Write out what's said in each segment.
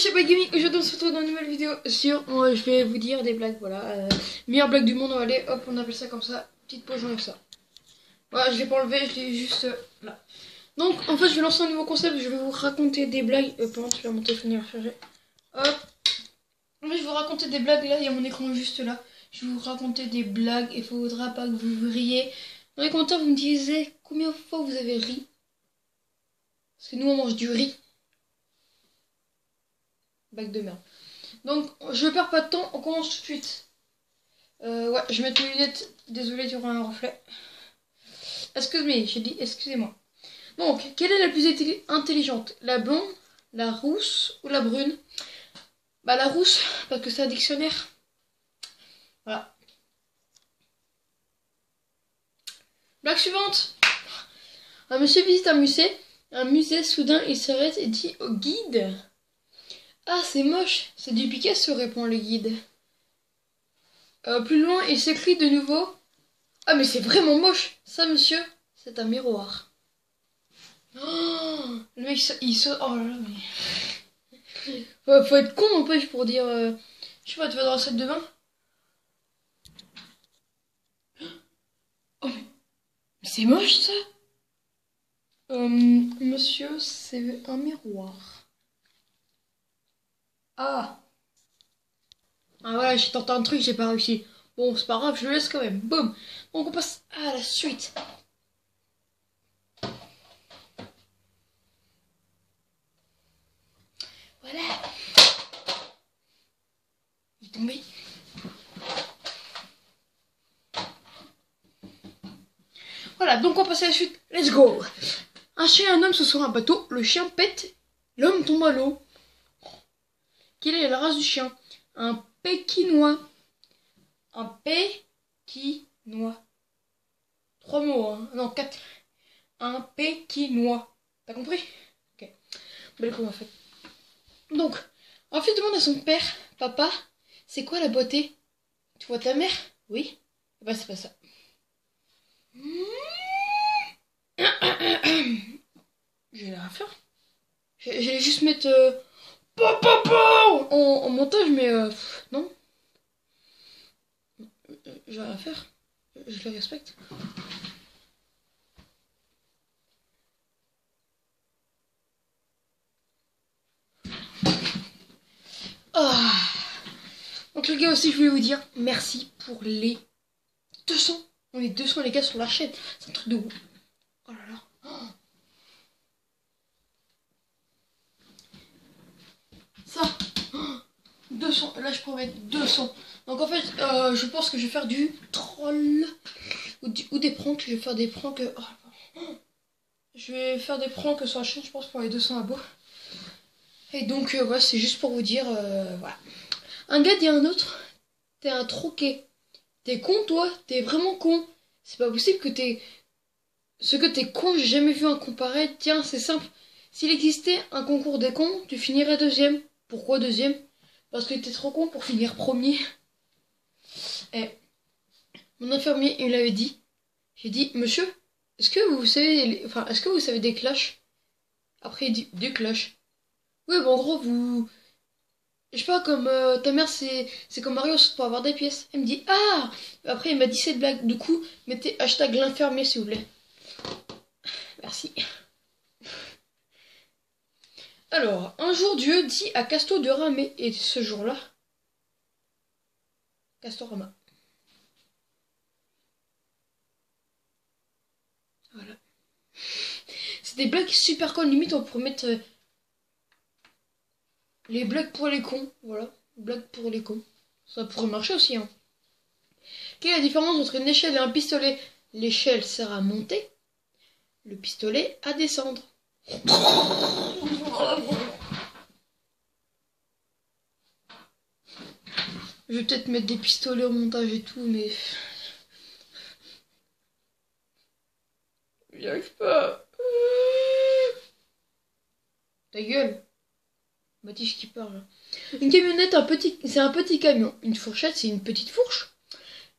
c'est Boy Gaming, aujourd'hui on se retrouve dans une nouvelle vidéo sur, je vais vous dire des blagues, voilà, meilleure blague du monde, allez, hop, on appelle ça comme ça, petite pause, j'enlève ça. Voilà, je l'ai pas enlevé, je l'ai juste là. Donc, en fait, je vais lancer un nouveau concept, je vais vous raconter des blagues, pendant que mon téléphone est rechargé. Hop, en fait, je vais vous raconter des blagues, là, il y a mon écran juste là. Je vais vous raconter des blagues, il faudra pas que vous riez. Dans les commentaires, vous me disiez combien de fois vous avez ri. Parce que nous, on mange du riz. Bac de merde. Donc, je perds pas de temps, on commence tout de suite. Ouais, je vais mettre mes lunettes. Désolé, il y aura un reflet. Excusez-moi, j'ai dit excusez-moi. Donc, quelle est la plus intelligente? La blonde, la rousse ou la brune? Bah, la rousse, parce que c'est un dictionnaire. Voilà. Blague suivante. Un monsieur visite un musée. Un musée, soudain, il s'arrête et dit au guide: ah, c'est moche, c'est du Picasso, répond le guide. Plus loin, il s'écrie de nouveau: ah, mais c'est vraiment moche, ça, monsieur, c'est un miroir. Oh, le mec, il saute. Oh là là, mais. Faut être con, n'empêche, pour dire. Je sais pas, tu vas dans la salle de bain? Oh, mais c'est moche, ça? Monsieur, c'est un miroir. Ah. Ah voilà, j'ai tenté un truc, j'ai pas réussi. Bon, c'est pas grave, je le laisse quand même. Boum. Donc on passe à la suite. Voilà. Il est tombé. Voilà, donc on passe à la suite. Let's go. Un chien et un homme sont sur un bateau. Le chien pète. L'homme tombe à l'eau. Quelle est la race du chien? Un pékinois. Un pékinois. 3 mots, hein. Non, 4. Un pékinois. T'as compris? Ok. Belle con en fait. Donc, un fils demande à son père: papa, c'est quoi la beauté? Tu vois ta mère? Oui. Eh ben, c'est pas ça. J'ai rien à faire. J'allais juste mettre en montage, mais non. J'ai rien à faire. Je le respecte. Ah. Donc les gars, aussi je voulais vous dire merci pour les 200. On est 200 les gars sur la chaîne. C'est un truc de ouf. Oh là là. Oh. Ça. Oh. 200. Là je pourrais mettre 200. Donc en fait, je pense que je vais faire du troll. Ou des pranks. Je vais faire des pranks. Oh. Je vais faire des pranks sur la chaîne, je pense, pour les 200 abos. Et donc, voilà, c'est juste pour vous dire, voilà. Un gars dit à un autre: t'es un troquet. T'es con, toi? T'es vraiment con. C'est pas possible que t'es. Ce que t'es con, j'ai jamais vu un comparé. Tiens, c'est simple. S'il existait un concours des cons, tu finirais deuxième. Pourquoi deuxième? Parce que t'es trop con pour finir premier. Eh, mon infirmier, il m'avait dit. J'ai dit: monsieur, est-ce que vous savez, enfin, est-ce que vous savez des cloches? Après, il dit: des cloches. Oui, bon, en gros, vous. Je sais pas, comme ta mère, c'est comme Mario pour avoir des pièces. Elle me dit: ah. Après, il m'a dit cette blague. Du coup, mettez hashtag l'infirmier, s'il vous plaît. Merci. Alors, un jour, Dieu dit à Casto de ramer. Et ce jour-là, Castorama. Voilà. C'est des blagues super connes. Limite, on pourrait mettre les blagues pour les cons. Voilà. Blagues pour les cons. Ça pourrait marcher aussi, hein. Quelle est la différence entre une échelle et un pistolet? L'échelle sert à monter, le pistolet à descendre. Je vais peut-être mettre des pistolets au montage et tout, mais. J'y arrive pas. Ta gueule. Mathis qui parle. Une camionnette, c'est un petit camion. Une fourchette, c'est une petite fourche.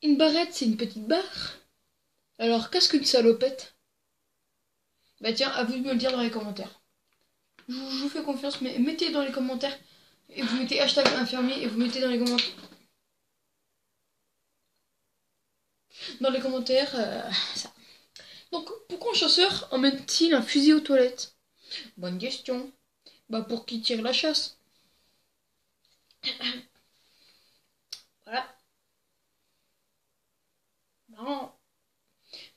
Une barrette, c'est une petite barre. Alors, qu'est-ce qu'une salopette? Bah tiens, à vous de me le dire dans les commentaires. Je vous fais confiance, mais mettez dans les commentaires Et vous mettez hashtag infirmier et vous mettez dans les commentaires. Dans les commentaires, ça. Donc, pourquoi un chasseur emmène-t-il un fusil aux toilettes? Bonne question. Bah, pour qu'il tire la chasse. Voilà. Non.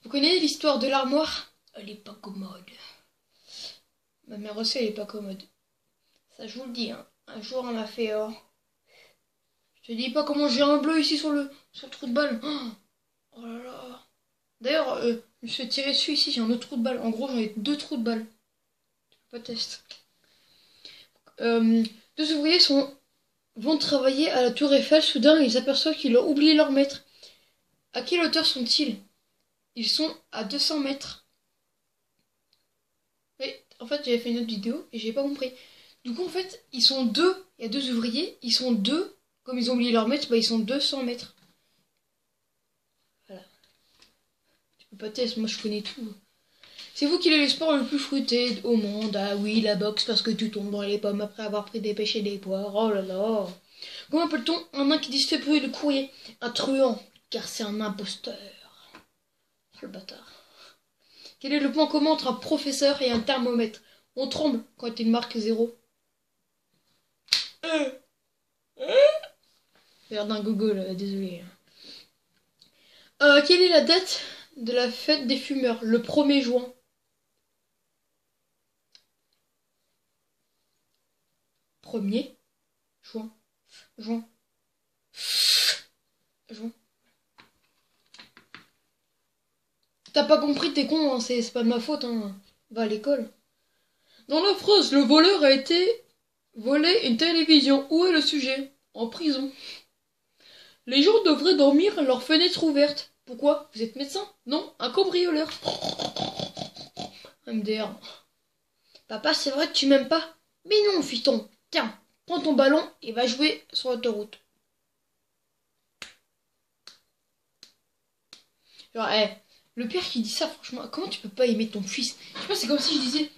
Vous connaissez l'histoire de l'armoire? Elle est pas commode. Ma mère aussi, elle est pas commode. Ça, je vous le dis, hein. Un jour, elle m'a fait... je te dis pas comment j'ai un bleu ici sur le trou de balle. Oh là là. D'ailleurs, je me suis tiré dessus ici, j'ai un autre trou de balle. En gros, j'en ai 2 trous de balle. Tu peux pas tester. 2 ouvriers vont travailler à la tour Eiffel. Soudain, ils aperçoivent qu'ils ont oublié leur maître. À quelle hauteur sont-ils? Ils sont à 200 mètres. Oui, en fait, j'avais fait une autre vidéo et j'ai pas compris. Du coup, en fait, ils sont 2. Il y a 2 ouvriers. Ils sont 2. Comme ils ont oublié leur maître, bah, ils sont 200 mètres. Voilà. Tu peux pas tester, moi je connais tout. C'est vous qui avez le sport le plus fruité au monde. Ah oui, la boxe parce que tu tombes dans les pommes après avoir pris des pêches et des poires. Oh là là. Comment appelle-t-on un nain qui distribue le courrier? Un truand, car c'est un imposteur. Oh, le bâtard. Quel est le point commun entre un professeur et un thermomètre? On tremble quand il marque 0. Regarde un Google, désolé. Quelle est la date de la fête des fumeurs? Le 1er juin. Premier juin. Juin. T'as pas compris, t'es con, hein, c'est pas de ma faute, hein. Va à l'école. Dans la phrase, le voleur a été volé une télévision. Où est le sujet? En prison. Les gens devraient dormir leurs fenêtres ouvertes. Pourquoi? Vous êtes médecin? Non, un cambrioleur. MDR. Papa, c'est vrai que tu m'aimes pas? Mais non, fiston. Tiens, prends ton ballon et va jouer sur l'autoroute. Genre, le père qui dit ça, franchement, comment tu peux pas aimer ton fils? Je sais pas, c'est comme si je disais,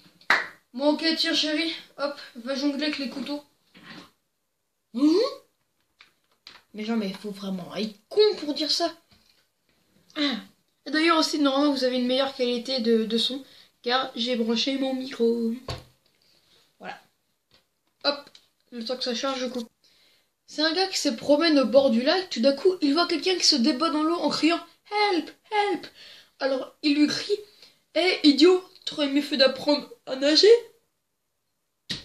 bon ok, tiens chérie, hop, va jongler avec les couteaux. Mais genre, mais il faut vraiment être con pour dire ça. D'ailleurs aussi, normalement, vous avez une meilleure qualité de son, car j'ai branché mon micro. Voilà. Hop, le temps que ça charge, je coupe. C'est un gars qui se promène au bord du lac, tout d'un coup, il voit quelqu'un qui se débat dans l'eau en criant « Help! Help !» Alors, il lui crie « Hé, idiot, t'aurais mieux fait d'apprendre à nager ?»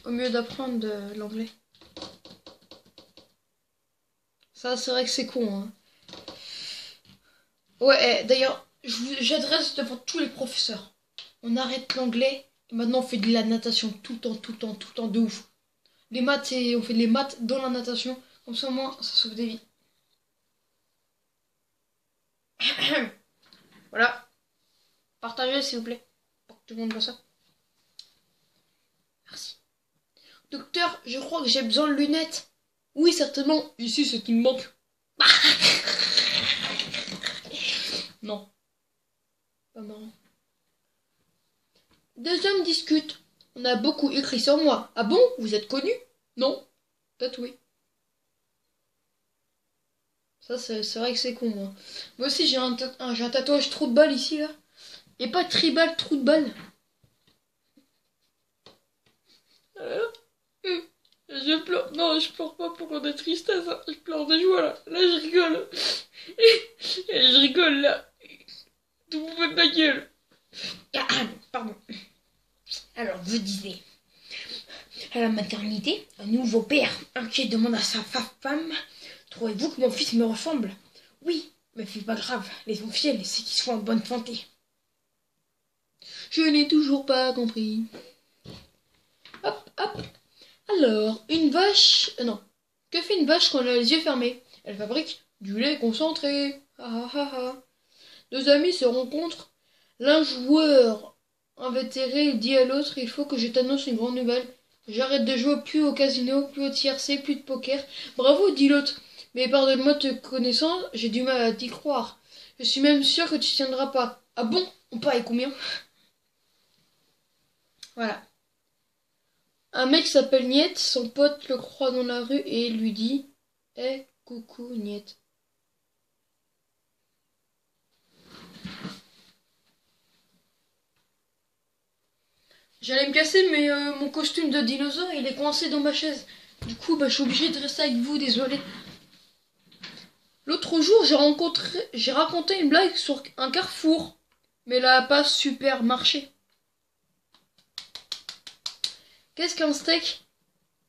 Au mieux d'apprendre de l'anglais. Ça, c'est vrai que c'est con, hein. Ouais, d'ailleurs, j'adresse devant tous les professeurs. On arrête l'anglais, et maintenant on fait de la natation tout le temps, tout le temps, tout le temps, de ouf. Les maths, on fait les maths dans la natation, comme ça au moins, ça sauve des vies. Voilà. Partagez, s'il vous plaît, pour que tout le monde voit ça. Merci. Docteur, je crois que j'ai besoin de lunettes. Oui, certainement. Ici, c'est ce qui me manque. Non. Pas marrant. 2 hommes discutent. On a beaucoup écrit sur moi. Ah bon? Vous êtes connu? Non. Tatoué. Ça, c'est vrai que c'est con, moi. Moi aussi, j'ai un tatouage trou de balle ici, là. Et pas tribal, trou de balle. Je pleure. Non, je pleure pas pour de tristesse. Hein. Je pleure de joie, là. Là, je rigole. Je rigole, là. Tout vous fait ma gueule. Pardon. Alors, je disais. À la maternité, un nouveau père inquiet demande à sa femme: trouvez-vous que mon fils me ressemble? Oui, mais c'est pas grave. L'essentiel, c'est qu'il soit en bonne santé. Je n'ai toujours pas compris. Hop, hop. Alors, une vache... non. Que fait une vache quand elle a les yeux fermés? Elle fabrique du lait concentré. Ah, ah, ah. 2 amis se rencontrent. L'un joueur invétéré dit à l'autre: il faut que je t'annonce une grande nouvelle. J'arrête de jouer plus au casino, plus au tiercé, plus de poker. Bravo, dit l'autre. Mais pardonne-moi, te connaissant, j'ai du mal à t'y croire. Je suis même sûr que tu tiendras pas. Ah bon? On parie combien? Voilà. Un mec s'appelle Niet, son pote le croise dans la rue et lui dit « Eh, coucou Niet. » J'allais me casser, mais mon costume de dinosaure, il est coincé dans ma chaise. Du coup, je suis obligé de rester avec vous, désolé. L'autre jour, j'ai raconté une blague sur un carrefour, mais là, pas super marché. Qu'est-ce qu'un steak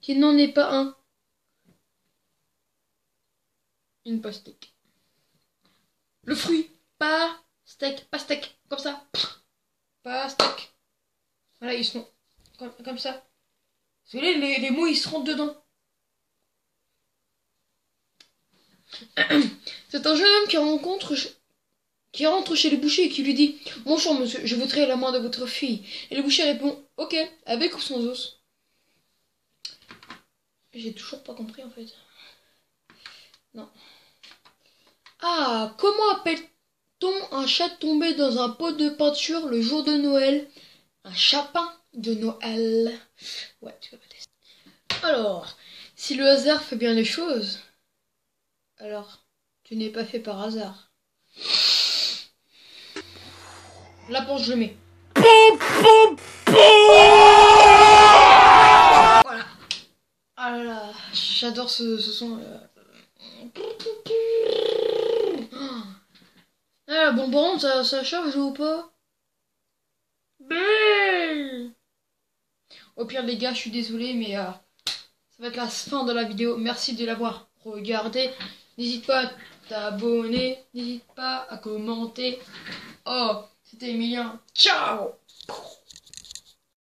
qui n'en est pas un? Une pastèque. Le fruit, pas steak, comme ça. Pastèque. Voilà, ils sont comme ça. Vous voyez, les mots, ils se rentrent dedans. C'est un jeune homme qui rentre chez le boucher et qui lui dit « Bonjour monsieur, je voudrais la main de votre fille. » Et le boucher répond « Ok, avec ou sans os ?» J'ai toujours pas compris en fait. Non. Ah, comment appelle-t-on un chat tombé dans un pot de peinture le jour de Noël? Un chapin de Noël. Ouais, tu vas pas tester. Alors, si le hasard fait bien les choses, alors tu n'es pas fait par hasard. La planche, je le mets. Voilà. Ah là là, j'adore ce son. Ah, bon, ça charge ou pas? Au pire les gars, je suis désolé, mais ça va être la fin de la vidéo. Merci de l'avoir regardé. N'hésite pas à t'abonner, n'hésite pas à commenter. Oh, c'était Emilien. Ciao!